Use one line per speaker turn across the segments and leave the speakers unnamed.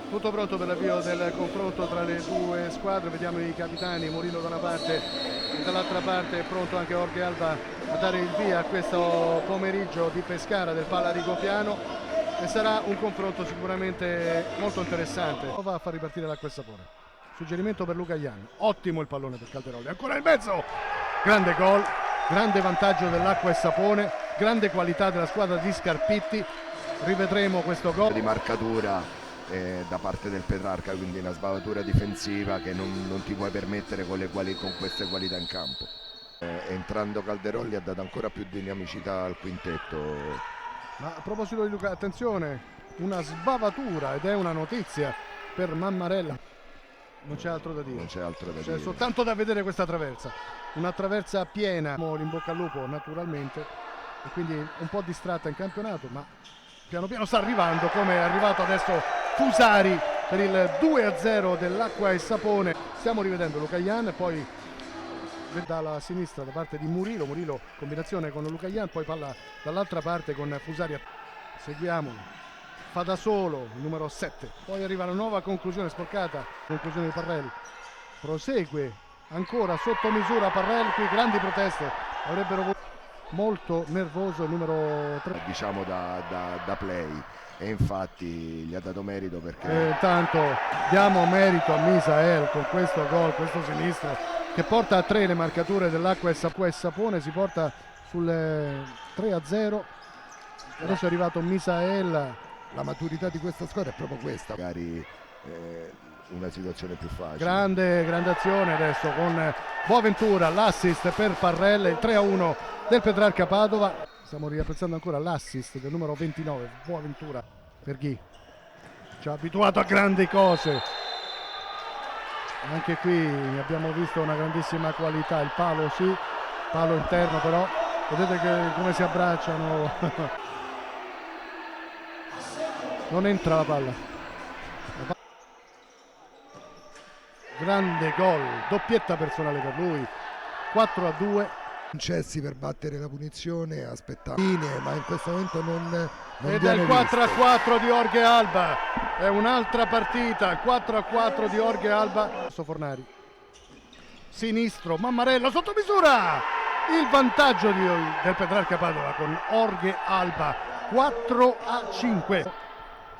Tutto pronto per l'avvio del confronto tra le due squadre, vediamo i capitani, Murillo da una parte e dall'altra parte è pronto anche Jorge Alba a dare il via a questo pomeriggio di Pescara del Palla Rigopiano e sarà un confronto sicuramente molto interessante. Va a far ripartire l'acqua e sapone. Suggerimento per Luca Ian, ottimo il pallone per Calderoli, ancora nel mezzo, grande gol, grande vantaggio dell'acqua e sapone, grande qualità della squadra di Scarpitti, rivedremo questo gol.
Di marcatura da parte del Petrarca, quindi una sbavatura difensiva che non ti puoi permettere con queste qualità in campo. Entrando Calderoli ha dato ancora più dinamicità al quintetto.
Ma a proposito di Luca, attenzione, una sbavatura ed è una notizia per Mammarella. Non c'è altro da dire.
Non c'è altro da
c'è
dire.
soltanto da vedere questa traversa. Una traversa piena, in bocca al lupo naturalmente, e quindi un po' distratta in campionato, ma piano piano sta arrivando, come è arrivato adesso Fusari per il 2-0 dell'acqua e sapone. Stiamo rivedendo Luca Ian, poi dalla sinistra da parte di Murillo, combinazione con Luca Ian, poi palla dall'altra parte con Fusari. Seguiamo, fa da solo il numero 7, poi arriva la nuova conclusione sporcata, conclusione di Parrelli, prosegue ancora sotto misura Parrelli, qui grandi proteste, avrebbero voluto. Molto nervoso il numero 3,
diciamo da play, e infatti gli ha dato merito perché
tanto diamo merito a Misael con questo gol, questo sinistro che porta a 3 le marcature dell'acqua e sapone, si porta sul 3-0. Adesso è arrivato Misael.
la maturità di questa squadra è proprio questa, magari una situazione più facile.
Grande azione adesso con Boaventura, l'assist per Parrella, il 3-1 del Petrarca Padova. Stiamo riapprezzando ancora l'assist del numero 29, Boaventura per Ghi. Ci ha abituato a grandi cose. Anche qui abbiamo visto una grandissima qualità, il palo sì, palo interno però, vedete come si abbracciano. Non entra la palla. Grande gol, doppietta personale per lui, 4-2.
Concessi per battere la punizione, aspettava, ma in questo momento non
ed è
viene
il 4-4 di Jorge Alba, è un'altra partita, il 4-4 di Jorge Alba. Fornari, sinistro, Mammarella sotto misura, il vantaggio del Petrarca Padova con Jorge Alba, 4-5.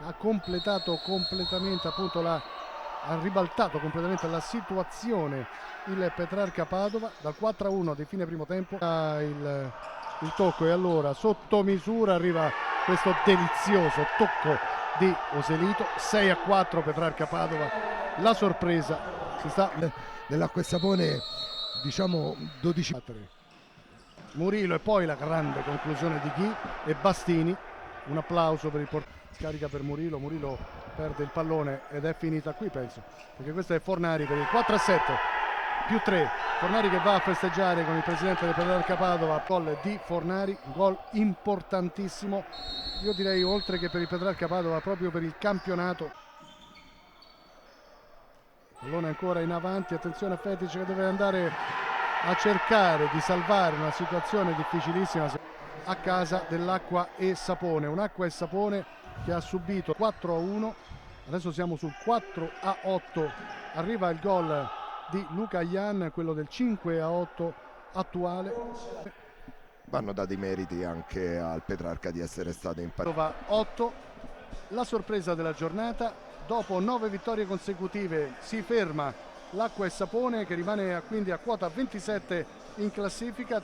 Ha completato completamente appunto ha ribaltato completamente la situazione il Petrarca Padova dal 4-1 di fine primo tempo. Il tocco, e allora sotto misura arriva questo delizioso tocco di Oselito, 6-4 Petrarca Padova. La sorpresa si sta
dell'acqua e sapone, diciamo 12.
Murillo e poi la grande conclusione di Ghi e Bastini. Un applauso per il portiere. Scarica per Murillo perde il pallone ed è finita qui, penso, perché questo è Fornari per il 4-7 più 3. Fornari che va a festeggiare con il presidente del Petrarca Padova. Gol di Fornari, gol importantissimo, io direi oltre che per il Petrarca Padova proprio per il campionato. Pallone ancora in avanti, attenzione a Fetic che deve andare a cercare di salvare una situazione difficilissima a casa dell'acqua e sapone, un'acqua e sapone che ha subito 4-1, adesso siamo sul 4-8, arriva il gol di Luca Ian, quello del 5-8 attuale.
Vanno dati i meriti anche al Petrarca di essere stato in partita.
8, la sorpresa della giornata, dopo 9 vittorie consecutive si ferma l'acqua e sapone che rimane quindi a quota 27 in classifica.